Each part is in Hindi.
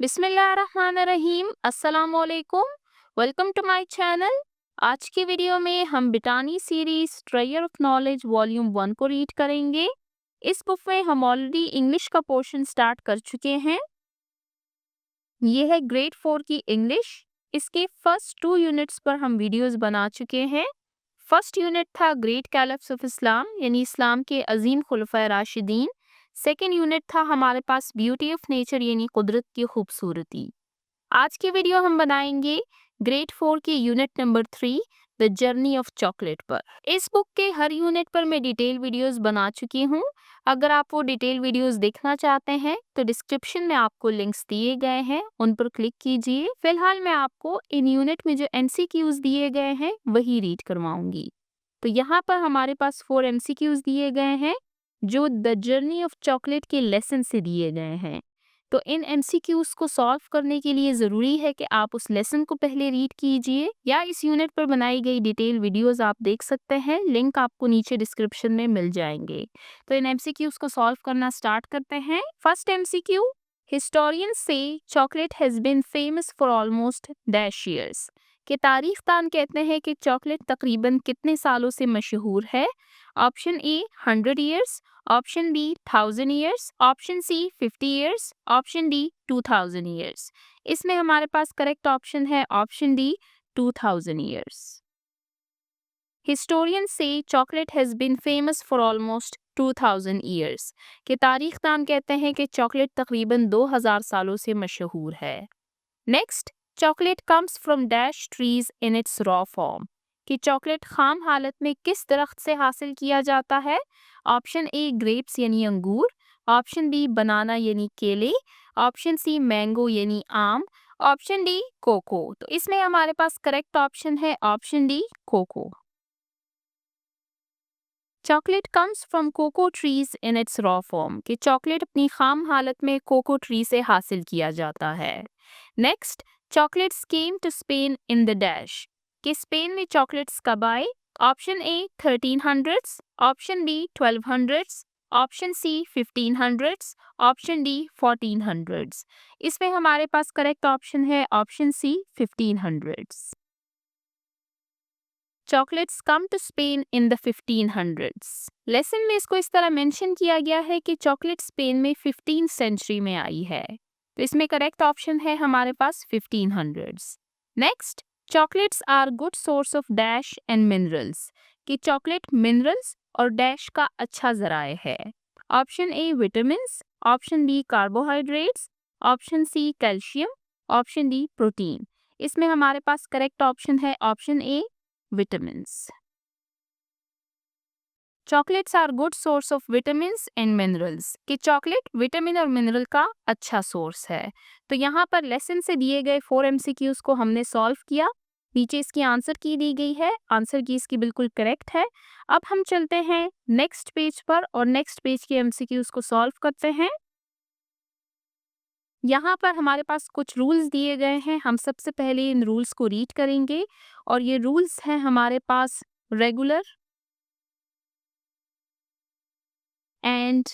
बिस्मिल्लाहिर्रहमानिर्रहीम। अस्सलामुअलैकुम। Welcome to my channel. आज की वीडियो में हम बिटानी series treasure of knowledge volume 1 को रीड करेंगे। इस बुक में हम ऑलरेडी इंग्लिश का पोर्शन स्टार्ट कर चुके हैं। ये है ग्रेड 4 की इंग्लिश। इसके फर्स्ट 2 यूनिट्स पर हम वीडियोस बना चुके हैं। फर्स्ट यूनिट था ग्रेट कैलिफ्स ऑफ इस्लाम यानी इस्लाम के अजीम खुलफाए राशिदीन। सेकेंड यूनिट था हमारे पास ब्यूटी ऑफ नेचर यानी कुदरत की खूबसूरती। आज की वीडियो हम बनाएंगे ग्रेड 4 की unit number 3 the journey of chocolate पर। इस बुक के हर यूनिट पर मैं डिटेल वीडियोस बना चुकी हूँ। अगर आप वो डिटेल वीडियोस देखना चाहते हैं तो डिस्क्रिप्शन में आपको लिंक्स दिए गए हैं, उन पर क्लिक कीजिए। फिलहाल मैं आपको इन यूनिट में जो एमसीक्यूज दिए गए हैं वही रीड करवाऊंगी। तो यहाँ पर हमारे पास 4 एमसीक्यूज दिए गए हैं जो द जर्नी ऑफ चॉकलेट के लेसन से दिए गए हैं। तो इन एमसीक्यूज को सॉल्व करने के लिए ज़रूरी है कि आप उस लेसन को पहले रीड कीजिए या इस यूनिट पर बनाई गई डिटेल वीडियोस आप देख सकते हैं। लिंक आपको नीचे डिस्क्रिप्शन में मिल जाएंगे। तो इन एमसीक्यूज को सॉल्व करना स्टार्ट करते हैं। First MCQ, historians say chocolate has been famous for almost dash years. कि तारीखदान कहते हैं कि चॉकलेट तकरीबन कितने सालों से मशहूर है। Option A 100 years, option B 1000 years, option C 50 years, option D 2000 years. इसमें हमारे पास करेक्ट ऑप्शन है option D 2000 years. Historian say chocolate has been famous for almost 2000 years. कि तारीखदान कहते हैं कि चॉकलेट तकरीबन 2000 सालों से मशहूर है। Next, chocolate comes from dash trees in its raw form. कि चॉकलेट खाम हालत में किस दरख्त से हासिल किया जाता है। ऑप्शन ए ग्रेप्स यानी अंगूर, ऑप्शन बी बनाना यानी केले, ऑप्शन सी मैंगो यानी आम, ऑप्शन डी कोको। तो इसमें हमारे पास करेक्ट ऑप्शन है option D cocoa. Chocolate comes from cocoa trees in its raw form. कि चॉकलेट अपनी खाम हालत में कोको ट्री से हासिल किया जाता है। Next, chocolates came to Spain in the dash. कि स्पेन में चॉकलेट्स कब आए। Option A 1300s, option B 1200s, option C 1500s, option D 1400s। इसमें हमारे पास करेक्ट ऑप्शन है option C 1500s। Chocolates come to Spain in the 1500s। Lesson में इसको इस तरह मेंशन किया गया है कि चॉकलेट स्पेन में 15 सेंचुरी में आई है। तो इसमें करेक्ट ऑप्शन है हमारे पास 1500s। Next, chocolates are good source of dash and minerals. कि चॉकलेट मिनरल्स और डैश का अच्छा जराए है। Option A vitamin, option B carbohydrates, option C calcium, option D protein. इसमें हमारे पास करेक्ट ऑप्शन है option A vitamins. Chocolates are good source of vitamins and minerals. कि चॉकलेट विटामिन और मिनरल का अच्छा सोर्स है। तो यहाँ पर लेसन से दिए गए 4 एमसीक्यूज को हमने सॉल्व किया। नीचे इसकी आंसर की दी गई है, आंसर की इसकी बिल्कुल करेक्ट है। अब हम चलते हैं नेक्स्ट पेज पर और नेक्स्ट पेज के एमसीक्यूज को सॉल्व करते हैं। यहाँ पर हमारे पास कुछ रूल्स दिए गए हैं। हम सबसे पहले इन रूल्स को रीड करेंगे और ये रूल्स हैं हमारे पास रेगुलर एंड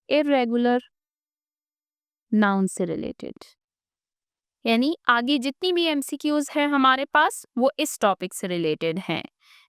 इर्रेगुलर नाउन से रिलेटेड। यानी आगे जितनी भी एमसीक्यूज हैं हमारे पास वो इस टॉपिक से रिलेटेड हैं।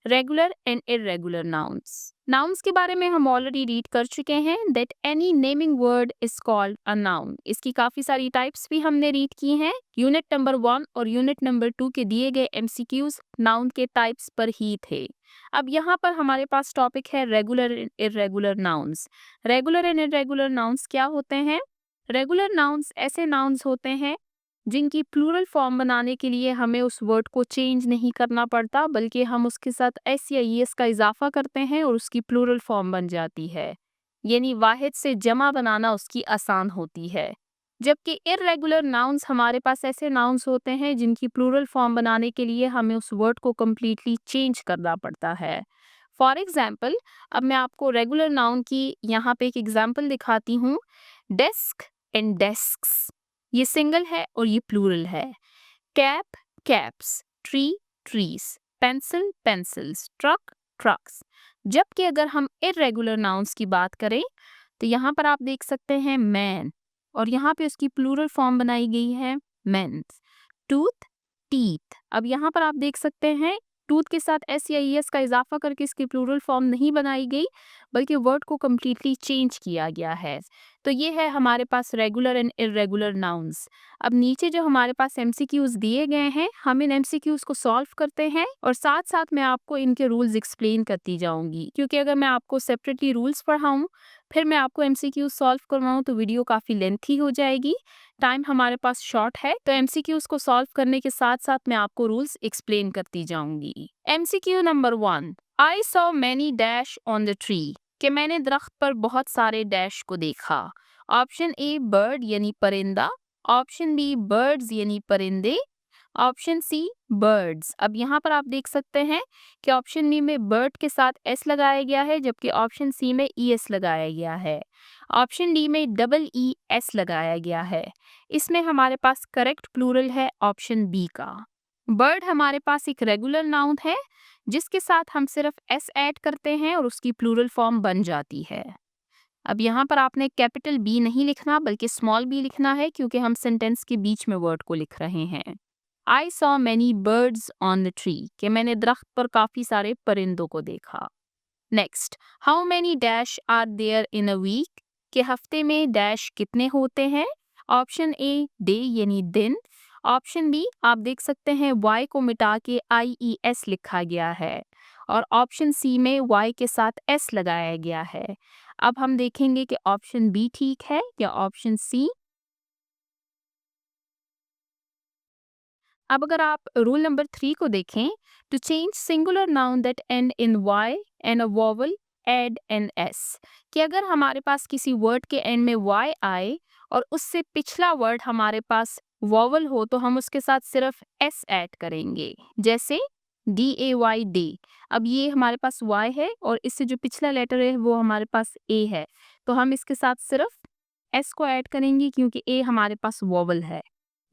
Regular and irregular nouns. Nouns के बारे में हम ऑलरेडी रीड कर चुके हैं। That any naming word is called a noun. इसकी काफी सारी टाइप्स भी हमने रीड की हैं। यूनिट नंबर 1 और यूनिट नंबर 2 के दिए गए एमसीक्यूज नाउन के टाइप्स पर ही थे। अब यहाँ पर हमारे पास टॉपिक है regular and irregular nouns. Regular and irregular nouns क्या होते हैं। रेगुलर नाउन्स ऐसे नाउन्स होते हैं जिनकी प्लूरल फॉर्म बनाने के लिए हमें उस वर्ड को चेंज नहीं करना पड़ता, बल्कि हम उसके साथ एस या ईएस का इजाफा करते हैं और उसकी प्लूरल फॉर्म बन जाती है। यानी वाहिद से जमा बनाना उसकी आसान होती है। जबकि इर्रेगुलर नाउन्स हमारे पास ऐसे नाउन्स होते हैं जिनकी प्लूरल फॉर्म बनाने के लिए हमें उस वर्ड को कम्प्लीटली चेंज करना पड़ता है। फॉर एग्जाम्पल, अब मैं आपको रेगुलर नाउन की यहाँ पे एक एग्जाम्पल दिखाती हूँ। डेस्क एंड डेस्क्स, ये सिंगल है और ये प्लूरल है। Cap caps, tree trees, pencil pencils, truck trucks. जबकि अगर हम इर्रेगुलर नाउन्स की बात करें तो यहाँ पर आप देख सकते हैं मैन, और यहाँ पे उसकी प्लूरल फॉर्म बनाई गई है मेंस। Tooth, teeth. अब यहाँ पर आप देख सकते हैं टूथ के साथ एस या ईएस का इजाफा करके इसकी प्लूरल फॉर्म नहीं बनाई गई, बल्कि वर्ड को कम्प्लीटली चेंज किया गया है। तो ये है हमारे पास रेगुलर एंड इर्रेगुलर नाउन्स। अब नीचे जो हमारे पास एमसीक्यूज दिए गए हैं, हम इन एमसीक्यूज को सॉल्व करते हैं और साथ साथ मैं आपको इनके रूल्स एक्सप्लेन करती जाऊंगी, क्योंकि अगर मैं आपको सेपरेटली रूल्स पढ़ाऊं फिर मैं आपको एमसीक्यूज सॉल्व करवाऊं तो वीडियो काफ़ी लेंथी हो जाएगी। टाइम हमारे पास शॉर्ट है, तो एमसीक्यूज को सॉल्व करने के साथ साथ मैं आपको रूल्स एक्सप्लेन करती जाऊंगी। MCQ number 1, I saw many dash on the tree, कि मैंने दरख्त पर बहुत सारे डैश को देखा। ऑप्शन ए बर्ड यानी परिंदा, ऑप्शन बी बर्ड्स यानी परिंदे, ऑप्शन सी बर्ड्स। अब यहाँ पर आप देख सकते हैं कि ऑप्शन बी में बर्ड के साथ एस लगाया गया है, जबकि ऑप्शन सी में ई एस लगाया गया है। ऑप्शन डी में डबल ई एस लगाया गया है। इसमें हमारे पास करेक्ट प्लूरल है ऑप्शन बी का। बर्ड हमारे पास एक रेगुलर नाउन है जिसके साथ हम सिर्फ एस ऐड करते हैं और उसकी प्लूरल फॉर्म बन जाती है। अब यहाँ पर आपने कैपिटल बी नहीं लिखना बल्कि स्मॉल बी लिखना है, क्योंकि हम सेंटेंस के बीच में वर्ड को लिख रहे हैं। I saw many birds on the tree, कि मैंने दरख्त पर काफी सारे परिंदों को देखा। Next, how many dash are there in a week, कि हफ्ते में डैश कितने होते हैं। ऑप्शन ए डे यानी दिन, ऑप्शन बी आप देख सकते हैं वाई को मिटा के आई ई एस लिखा गया है, और ऑप्शन सी में वाई के साथ एस लगाया गया है। अब हम देखेंगे कि ऑप्शन बी ठीक है या ऑप्शन सी। अब अगर आप रूल नंबर 3 को देखें, to change singular noun that end in Y and a vowel add an S, कि अगर हमारे पास किसी वर्ड के एंड में वाई आए और उससे पिछला वर्ड हमारे पास वोवल हो तो हम उसके साथ सिर्फ एस ऐड करेंगे, जैसे डी ए वाई डे। अब ये हमारे पास वाई है और इससे जो पिछला लेटर है वो हमारे पास ए है, तो हम इसके साथ सिर्फ एस को ऐड करेंगे क्योंकि ए हमारे पास वोवल है।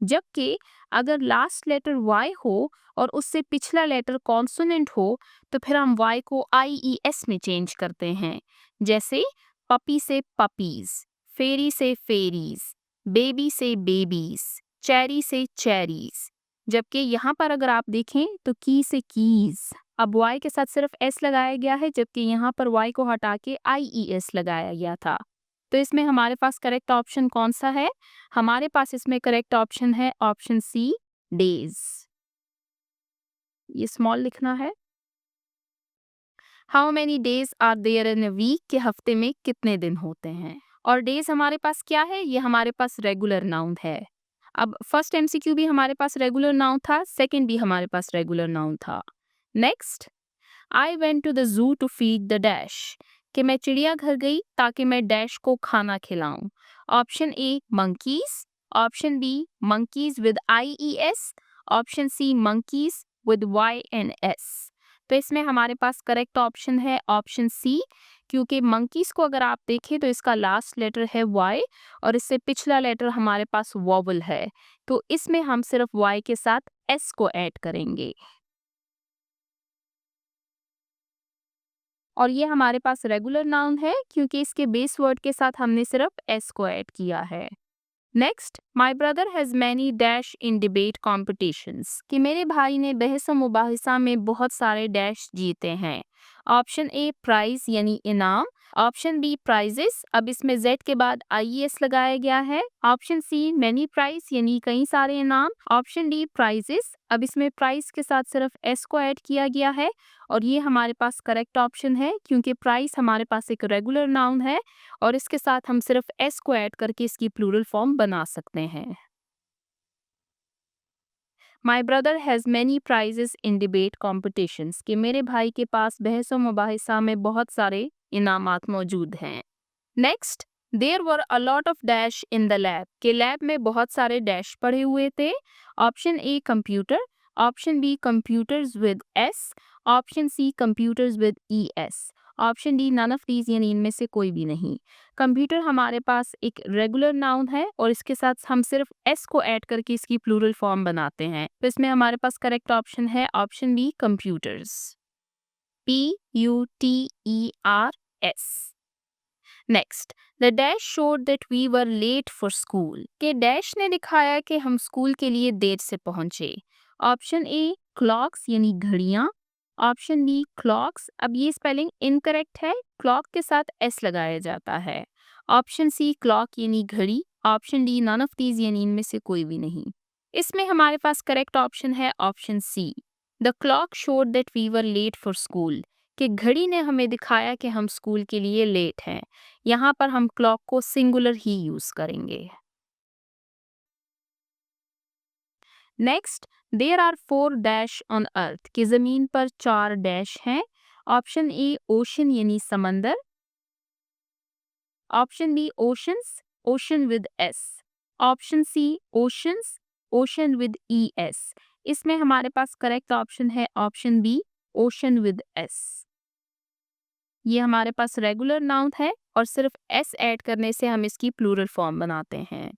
जबकि अगर लास्ट लेटर y हो और उससे पिछला लेटर कॉन्सोनेंट हो तो फिर हम y को IES में चेंज करते हैं, जैसे पपी से पपीज, फेरी से फेरीज, बेबी से बेबीज, चेरी से चेरीज। जबकि यहाँ पर अगर आप देखें तो की से कीज। अब y के साथ सिर्फ s लगाया गया है, जबकि यहाँ पर y को हटा के IES लगाया गया था। तो इसमें हमारे पास करेक्ट ऑप्शन कौन सा है? हमारे पास इसमें करेक्ट ऑप्शन है ऑप्शन सी डेज। ये स्मॉल लिखना है। How many days are there in a week, के हफ्ते में कितने दिन होते हैं। और डेज हमारे पास क्या है? ये हमारे पास रेगुलर नाउन है। अब फर्स्ट एमसीक्यू भी हमारे पास रेगुलर नाउन था, सेकंड भी हमारे पास रेगुलर नाउन था। Next, I went to the zoo to feed the dash, कि मैं चिड़ियाघर गई ताकि मैं डैश को खाना खिलाऊं। Option A monkeys, option B monkeys with I E S, option C monkeys with Y N S. तो इसमें हमारे पास करेक्ट ऑप्शन है ऑप्शन सी, क्योंकि मंकीज को अगर आप देखें तो इसका लास्ट लेटर है वाई और इससे पिछला लेटर हमारे पास वॉवल है, तो इसमें हम सिर्फ वाई के साथ एस को ऐड करेंगे। और ये हमारे पास रेगुलर नाउन है क्योंकि इसके बेस वर्ड के साथ हमने सिर्फ एस को ऐड किया है। Next, my brother has many dash in debate competitions, कि मेरे भाई ने बहस व मुबाहिसा में बहुत सारे डैश जीते हैं। ऑप्शन ए प्राइज यानी इनाम, ऑप्शन बी प्राइजेस, अब इसमें जेड के बाद आईएस लगाया गया है। ऑप्शन सी मैनी प्राइज यानी कई सारे इनाम, ऑप्शन डी प्राइजेस, अब इसमें प्राइस के साथ सिर्फ एस को ऐड किया गया है और ये हमारे पास करेक्ट ऑप्शन है क्योंकि प्राइस हमारे पास एक रेगुलर नाउन है और इसके साथ हम सिर्फ एस को ऐड करके इसकी प्लूरल फॉर्म बना सकते हैं। My brother has many prizes in debate competitions, कि मेरे भाई के पास बहस व मुबाहिसा में बहुत सारे इनामात मौजूद हैं। Next, there were a lot of dash in the lab, के लैब में बहुत सारे डैश पड़े हुए थे। Option A computer, option B computers with S, option C computers with E S, option D none of these यानी इनमें से कोई भी नहीं। कंप्यूटर हमारे पास एक रेगुलर नाउन है और इसके साथ हम सिर्फ एस को ऐड करके इसकी प्लूरल फॉर्म बनाते हैं, तो इसमें हमारे पास करेक्ट ऑप्शन है option B computers, PUTERS। Next, the dash showed that we were late for school, के डैश ने दिखाया कि हम स्कूल के लिए देर से पहुंचे। ऑप्शन ए क्लॉक्स यानी घड़ियां, ऑप्शन बी क्लॉक्स, अब ये स्पेलिंग इनकरेक्ट है, क्लॉक के साथ एस लगाया जाता है। ऑप्शन सी क्लॉक यानी घड़ी, option D none of these यानी इनमें से कोई भी नहीं। इसमें हमारे पास करेक्ट ऑप्शन है option C, the clock showed that we were late for school, कि घड़ी ने हमें दिखाया कि हम स्कूल के लिए लेट हैं। यहाँ पर हम क्लॉक को सिंगुलर ही यूज करेंगे। Next, there are 4 dash on earth, कि जमीन पर 4 डैश हैं। ऑप्शन ए ओशन यानी समंदर, option B oceans, ocean with S, option C oceans, ocean with E S. इसमें हमारे पास करेक्ट ऑप्शन है option B, ocean with S. ये हमारे पास रेगुलर नाउन है और सिर्फ एस ऐड करने से हम इसकी प्लूरल फॉर्म बनाते हैं।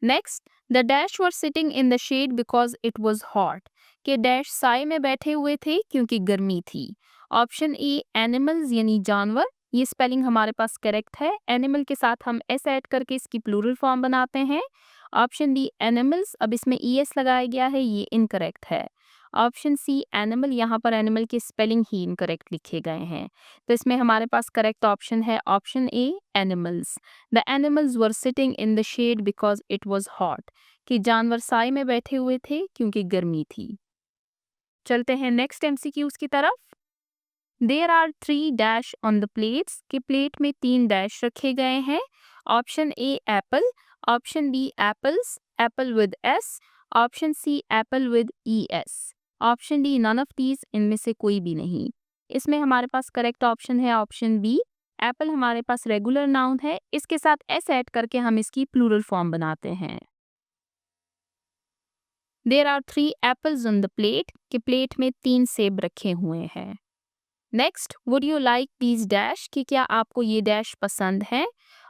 Next, the dash were sitting in the shade because it was hot, के डैश साए में बैठे हुए थे क्योंकि गर्मी थी। ऑप्शन ए एनिमल्स यानी जानवर, ये स्पेलिंग हमारे पास करेक्ट है, एनिमल के साथ हम एस ऐड करके इसकी प्लूरल फॉर्म बनाते हैं। ऑप्शन डी एनिमल्स, अब इसमें ई एस लगाया गया है, ये इनकरेक्ट है। ऑप्शन सी एनिमल, यहाँ पर एनिमल की स्पेलिंग ही इनकरेक्ट लिखे गए हैं, तो इसमें हमारे पास करेक्ट ऑप्शन है option A animals. The animals were sitting in the shade because it was hot, कि जानवर साए में बैठे हुए थे क्योंकि गर्मी थी। चलते हैं नेक्स्ट एमसीक्यूज की तरफ। There are 3 dash on the plates, कि प्लेट में 3 डैश रखे गए हैं। Option A apple, option B apples, apple with S, option C apple with E S, option D none of these, इनमें से कोई भी नहीं। इसमें हमारे पास करेक्ट ऑप्शन है ऑप्शन बी, एप्पल हमारे पास रेगुलर नाउन है, इसके साथ एस ऐड करके हम इसकी प्लूरल फॉर्म बनाते हैं। There are 3 apples on the plate, कि प्लेट में 3 सेब रखे हुए हैं। Next, would you like these dash, कि क्या आपको ये डैश पसंद है।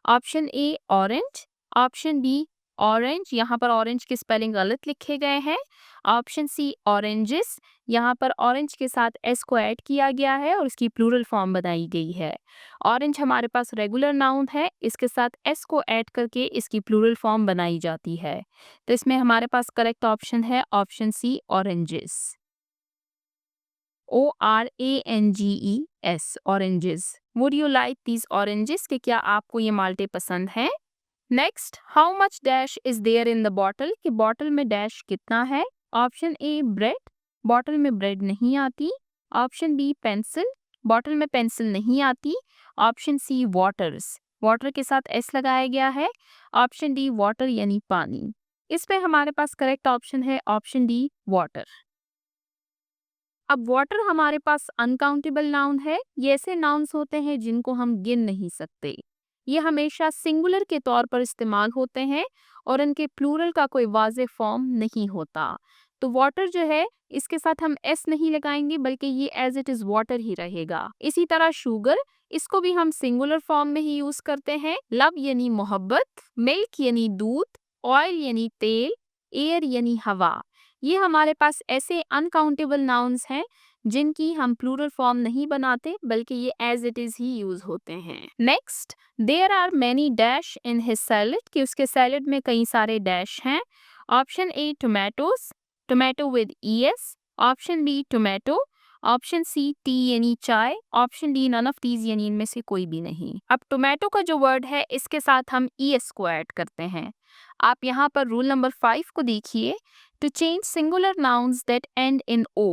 Option A orange, option B orange, यहाँ पर ऑरेंज की स्पेलिंग गलत लिखे गए हैं। ऑप्शन सी ऑरेंजेस, यहाँ पर ऑरेंज के साथ एस को ऐड किया गया है और इसकी प्लूरल फॉर्म बनाई गई है। ऑरेंज हमारे पास रेगुलर नाउन है, इसके साथ एस को ऐड करके इसकी प्लूरल फॉर्म बनाई जाती है, तो इसमें हमारे पास करेक्ट ऑप्शन है option C oranges, ORANGES, oranges. Would you like these oranges, कि क्या आपको ये माल्टे पसंद हैं। Next, how much dash is there in the bottle, कि बॉटल में डैश कितना है। ऑप्शन ए ब्रेड, बॉटल में ब्रेड नहीं आती। ऑप्शन बी पेंसिल, बॉटल में पेंसिल नहीं आती। ऑप्शन सी वाटर्स, वाटर के साथ एस लगाया गया है। ऑप्शन डी वाटर यानी पानी। इस पे हमारे पास करेक्ट ऑप्शन है ऑप्शन डी वाटर। अब वाटर हमारे पास अनकाउंटेबल नाउन है, ये ऐसे नाउन्स होते हैं जिनको हम गिन नहीं सकते। ये हमेशा सिंगुलर के तौर पर इस्तेमाल होते हैं और इनके प्लूरल का कोई वाज़ेह फॉर्म नहीं होता। तो वाटर जो है, इसके साथ हम एस नहीं लगाएंगे बल्कि ये एज इट इज वाटर ही रहेगा। इसी तरह शुगर, इसको भी हम सिंगुलर फॉर्म में ही यूज करते हैं। लव यानी मोहब्बत, मिल्क यानी दूध, ऑयल यानी तेल, एयर यानी हवा। ये हमारे पास ऐसे अनकाउंटेबल नाउन्स हैं जिनकी हम प्लूरल फॉर्म नहीं बनाते बल्कि ये एज इट इज ही यूज होते हैं। Next, there are many dash in his salad, कि उसके सैलेड में कई सारे डैश हैं। Option A tomatoes, tomato with E S, option B tomato, option C tea यानी चाय, option D none of these यानी इनमें से कोई भी नहीं। अब टोमेटो का जो वर्ड है इसके साथ हम ई एस को ऐड करते हैं। आप यहाँ पर रूल नंबर 5 को देखिए। To change singular nouns that end in O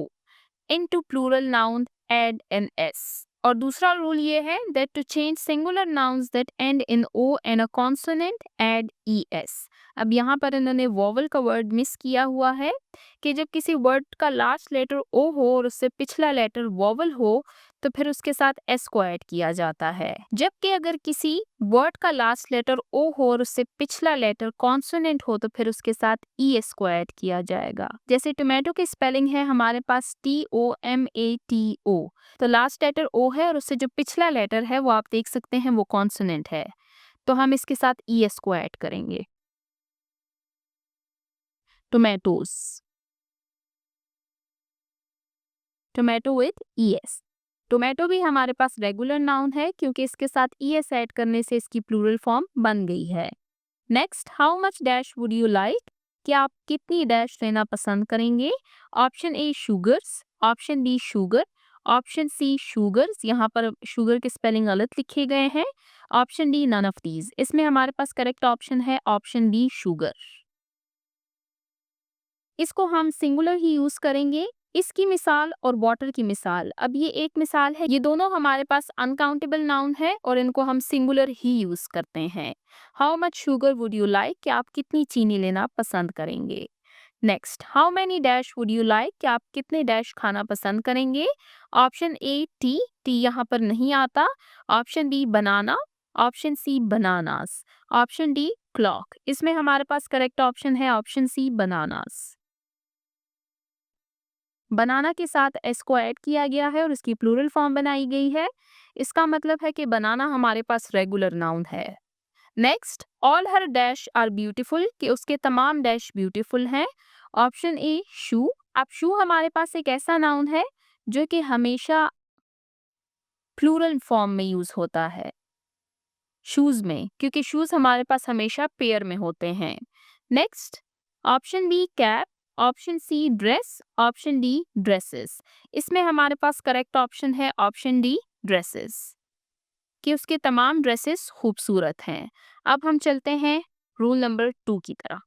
into plural noun add an S। और दूसरा रूल ये है that to change singular nouns that end in O and a consonant add ES। अब यहाँ पर इन्होंने वोवल का वर्ड मिस किया हुआ है कि जब किसी वर्ड का लास्ट लेटर O हो और उससे पिछला लेटर वोवल हो तो फिर उसके साथ S को ऐड किया जाता है। जबकि अगर किसी वर्ड का लास्ट लेटर O हो और उससे पिछला लेटर कॉन्सोनेंट हो तो फिर उसके साथ ES को ऐड किया जाएगा। जैसे टोमेटो की स्पेलिंग है हमारे पास TOMATO, तो लास्ट लेटर O है और उससे जो पिछला लेटर है वो आप देख सकते हैं वो कॉन्सोनेंट है, तो हम इसके साथ ES को ऐड करेंगे। Tomatoes, tomato with ES। Tomato भी हमारे पास रेगुलर नाउन है क्योंकि इसके साथ ईएस ऐड करने से इसकी प्लूरल फॉर्म बन गई है। Next, how much dash would you like, कि आप कितनी डैश लेना पसंद करेंगे। Option A sugars, option B sugar, option C sugars, यहाँ पर शुगर के स्पेलिंग गलत लिखे गए हैं। Option D none of these. इसमें हमारे पास करेक्ट ऑप्शन है ऑप्शन बी शुगर। इसको हम सिंगुलर ही यूज करेंगे। इसकी मिसाल और वाटर की मिसाल, अब ये एक मिसाल है, ये दोनों हमारे पास अनकाउंटेबल नाउन है और इनको हम सिंगुलर ही यूज करते हैं। How much sugar would you like, कि आप कितनी चीनी लेना पसंद करेंगे। Next, how many dash would you like, कि आप कितने डैश खाना पसंद करेंगे। ऑप्शन ए टी, टी यहाँ पर नहीं आता। Option B banana, option C bananas, option D clock. इसमें हमारे पास करेक्ट ऑप्शन है ऑप्शन सी बनानास। बनाना के साथ एस को ऐड किया गया है और इसकी प्लूरल फॉर्म बनाई गई है। इसका मतलब है कि बनाना हमारे पास रेगुलर नाउन है। Next, all her dash are beautiful, कि उसके तमाम डैश ब्यूटीफुल हैं। ऑप्शन ए शू, अब शू हमारे पास एक ऐसा नाउन है जो कि हमेशा प्लूरल फॉर्म में यूज होता है शूज में, क्योंकि शूज हमारे पास हमेशा पेयर में होते हैं। Next, option B cap, option C dress, option D dresses. इसमें हमारे पास करेक्ट ऑप्शन है ऑप्शन डी ड्रेसेस, कि उसके तमाम ड्रेसेस खूबसूरत हैं। अब हम चलते हैं रूल नंबर 2 की तरफ।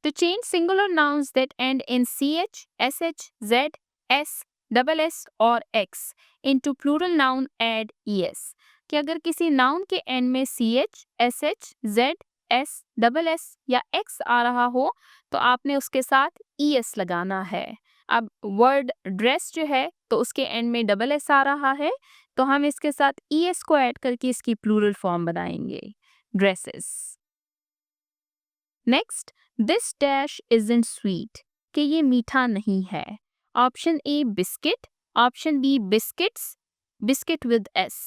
To change singular nouns that end in ch, sh, z, s, double s और x into plural noun add es, कि अगर किसी नाउन के एंड में ch, sh, z, s, double s या x आ रहा हो तो आपने उसके साथ es लगाना है। अब वर्ड ड्रेस जो है तो उसके एंड में डबल s आ रहा है, तो हम इसके साथ es को ऐड करके इसकी प्लूरल फॉर्म बनाएंगे, dresses. Next, this dash isn't sweet, कि ये मीठा नहीं है। Option A biscuit, option B biscuits, biscuit with S,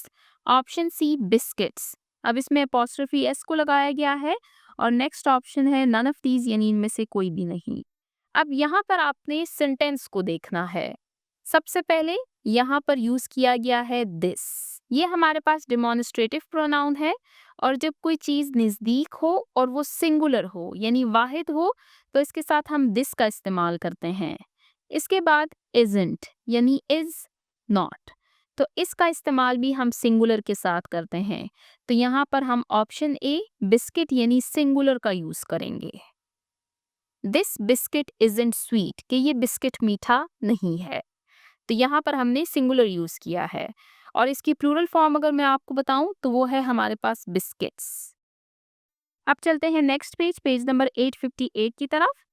option C biscuits. अब इसमें अपोस्ट्रोफी एस को लगाया गया है और नेक्स्ट ऑप्शन है नन ऑफ दीज, यानी इनमें से कोई भी नहीं। अब यहाँ पर आपने सेंटेंस को देखना है। सबसे पहले यहाँ पर यूज किया गया है दिस, ये हमारे पास डिमॉन्स्ट्रेटिव प्रोनाउन है और जब कोई चीज नजदीक हो और वो सिंगुलर हो यानी वाहिद हो तो इसके साथ हम दिस का इस्तेमाल करते हैं। इसके बाद इजंट यानी इज नॉट, तो इसका इस्तेमाल भी हम सिंगुलर के साथ करते हैं। तो यहाँ पर हम ऑप्शन ए बिस्किट यानी सिंगुलर का यूज करेंगे। दिस बिस्किट इजंट स्वीट, कि ये बिस्किट मीठा नहीं है, तो यहाँ पर हमने सिंगुलर यूज किया है। और इसकी प्लूरल फॉर्म अगर मैं आपको बताऊं तो वो है हमारे पास बिस्किट्स। अब चलते हैं नेक्स्ट पेज, पेज नंबर 858 की तरफ।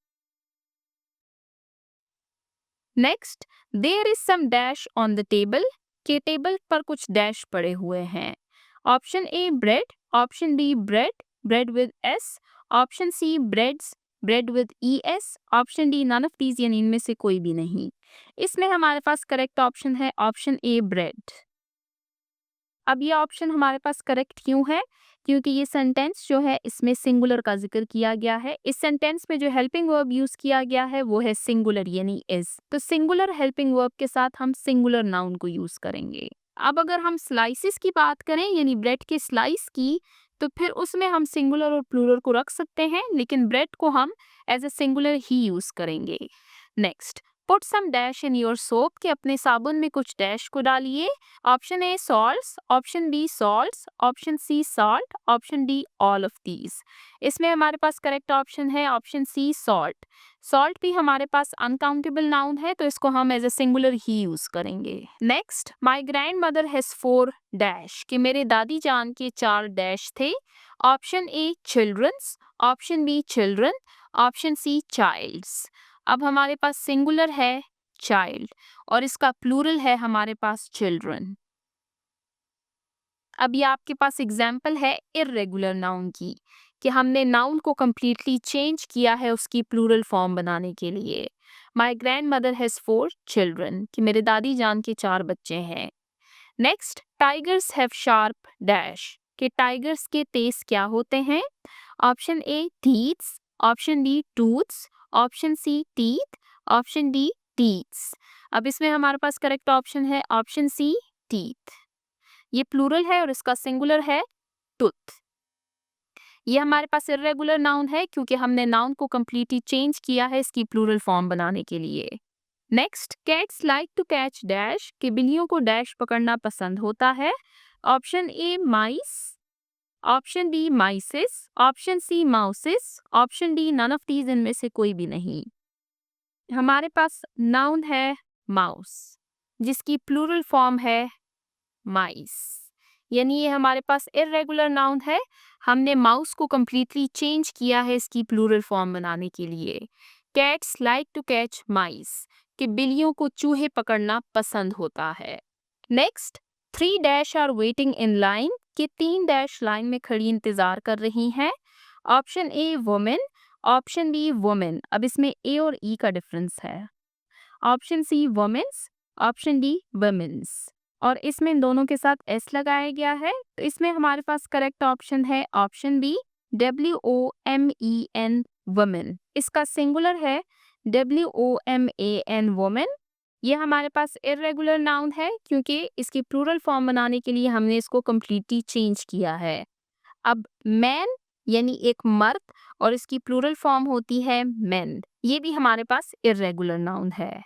Next, there is some dash on the table, के टेबल पर कुछ डैश पड़े हुए हैं। Option A bread, option B bread, bread with S, option C breads, bread with E S, option D none of these, यानी इनमें से कोई भी नहीं। इसमें हमारे पास करेक्ट ऑप्शन है ऑप्शन ए ब्रेड। अब ये ऑप्शन हमारे पास करेक्ट क्यों है, क्योंकि ये सेंटेंस जो है इसमें सिंगुलर का जिक्र किया गया है। इस सेंटेंस में जो हेल्पिंग वर्ब यूज किया गया है वो है सिंगुलर यानी इज, तो सिंगुलर हेल्पिंग वर्ब के साथ हम सिंगुलर नाउन को यूज करेंगे। अब अगर हम स्लाइसिस की बात करें यानी ब्रेड के स्लाइस की, तो फिर उसमें हम सिंगुलर और प्लूरल को रख सकते हैं, लेकिन ब्रेड को हम एज ए सिंगुलर ही यूज करेंगे। Next, put some dash in your soap, के अपने साबुन में कुछ डैश को डालिए। Option A salts, option B salts, option C salt, option D all of these. इसमें हमारे पास करेक्ट ऑप्शन है ऑप्शन सी सॉल्ट। सॉल्ट भी हमारे पास अनकाउंटेबल नाउन है तो इसको हम एज ए सिंगुलर ही यूज करेंगे। Next, my grandmother has 4 dash, कि मेरे दादी जान के 4 डैश थे। Option A childrens, option B children, option C childs. अब हमारे पास सिंगुलर है चाइल्ड और इसका प्लूरल है हमारे पास चिल्ड्रन। अब ये आपके पास एग्जाम्पल है इर्रेगुलर नाउन की, कि हमने नाउन को कंप्लीटली चेंज किया है उसकी प्लूरल फॉर्म बनाने के लिए। My grandmother has 4 children, कि मेरे दादी जान के 4 बच्चे हैं। Next, tigers have sharp dash, कि टाइगर्स के तेज क्या होते हैं। Option A teeths, option B tooths, option C teeth, option D teeths. अब इसमें हमारे पास करेक्ट ऑप्शन है ऑप्शन सी, टीथ। ये प्लूरल है और इसका सिंगुलर है टूथ। ये हमारे पास इर्रेगुलर नाउन है क्योंकि हमने नाउन को कंप्लीटली चेंज किया है इसकी प्लूरल फॉर्म बनाने के लिए। Next, cats like to catch dash, कि बिल्लियों को डैश पकड़ना पसंद होता है। Option A mice, option B mices, option C mouses, option D none of these, इनमें से कोई भी नहीं। हमारे पास नाउन है माउस जिसकी प्लूरल फॉर्म है माइस, यानी ये हमारे पास इर्रेगुलर नाउन है। हमने माउस को कंप्लीटली चेंज किया है इसकी प्लूरल फॉर्म बनाने के लिए। Cats like to catch mice, कि बिल्लियों को चूहे पकड़ना पसंद होता है। Next, 3 dash are waiting in line, कि 3 डैश लाइन में खड़ी इंतजार कर रही हैं। Option A women, option B women, अब इसमें ए और ई का डिफरेंस है। Option C womens, option D womens, और इसमें इन दोनों के साथ एस लगाया गया है। तो इसमें हमारे पास करेक्ट ऑप्शन है ऑप्शन बी WOMEN, वुमेन। इसका सिंगुलर है WOMAN, वुमेन। ये हमारे पास इर्रेगुलर नाउन है क्योंकि इसकी प्लूरल फॉर्म बनाने के लिए हमने इसको कंप्लीटली चेंज किया है। अब मैन यानी एक मर्द और इसकी प्लूरल फॉर्म होती है मेन, ये भी हमारे पास इर्रेगुलर नाउन है।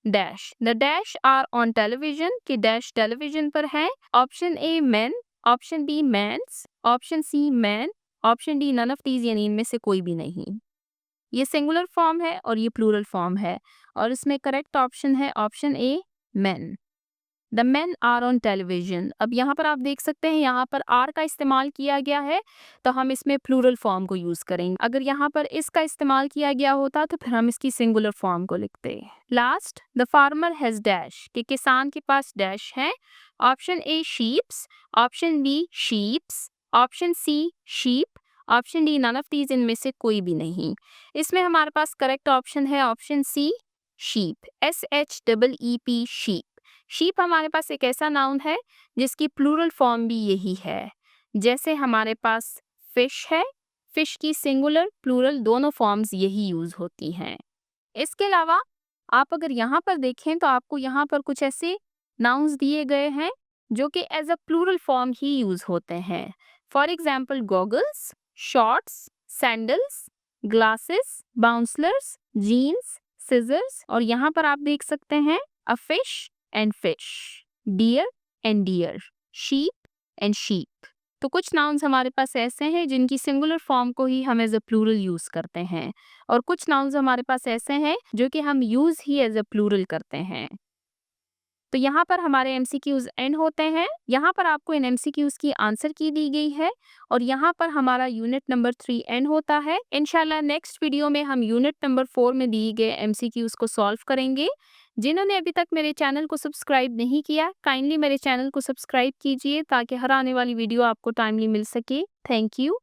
Dash, the dash are on television, कि डैश टेलीविजन पर है। Option A men, option B mans, option C man, option D none of these, यानी इनमें से कोई भी नहीं। ये सिंगुलर फॉर्म है और ये प्लूरल फॉर्म है और इसमें करेक्ट ऑप्शन है option A men. The men are on television. अब यहाँ पर आप देख सकते हैं यहाँ पर आर का इस्तेमाल किया गया है तो हम इसमें प्लूरल फॉर्म को यूज करेंगे। अगर यहाँ पर इसका इस्तेमाल किया गया होता तो फिर हम इसकी सिंगुलर फॉर्म को लिखते। Last, the farmer has dash, कि किसान के पास डैश है। Option A sheeps, option B sheeps, option C sheep, option D none of these, इनमें से कोई भी नहीं। इसमें हमारे पास करेक्ट ऑप्शन है option C sheep, SHEEP, sheep. Sheep हमारे पास एक ऐसा नाउन है जिसकी प्लूरल फॉर्म भी यही है। जैसे हमारे पास फिश है, फिश की सिंगुलर प्लूरल दोनों फॉर्म्स यही यूज होती हैं। इसके अलावा आप अगर यहाँ पर देखें तो आपको यहाँ पर कुछ ऐसे नाउन्स दिए गए हैं जो कि एज अ प्लूरल फॉर्म ही यूज होते हैं। For example goggles, shorts, sandals, glasses, bouncers, jeans, scissors, और यहाँ पर आप देख सकते हैं a fish and fish, deer and deer, sheep and sheep. तो कुछ नाउन्स हमारे पास ऐसे हैं जिनकी सिंगुलर फॉर्म को ही हम एज अ प्लूरल यूज करते हैं और कुछ नाउन्स हमारे पास ऐसे हैं जो कि हम यूज ही एज अ प्लूरल करते हैं। तो यहाँ पर हमारे एमसीक्यूज एंड होते हैं। यहाँ पर आपको इन एमसीक्यूज की आंसर की दी गई है और यहाँ पर हमारा यूनिट नंबर 3 एंड होता है। इंशाल्लाह नेक्स्ट वीडियो में हम यूनिट नंबर 4 में दिए गए एमसीक्यूज को सॉल्व करेंगे। जिन्होंने अभी तक मेरे चैनल को सब्सक्राइब नहीं किया, काइंडली मेरे चैनल को सब्सक्राइब कीजिए ताकि हर आने वाली वीडियो आपको टाइमली मिल सके। Thank you.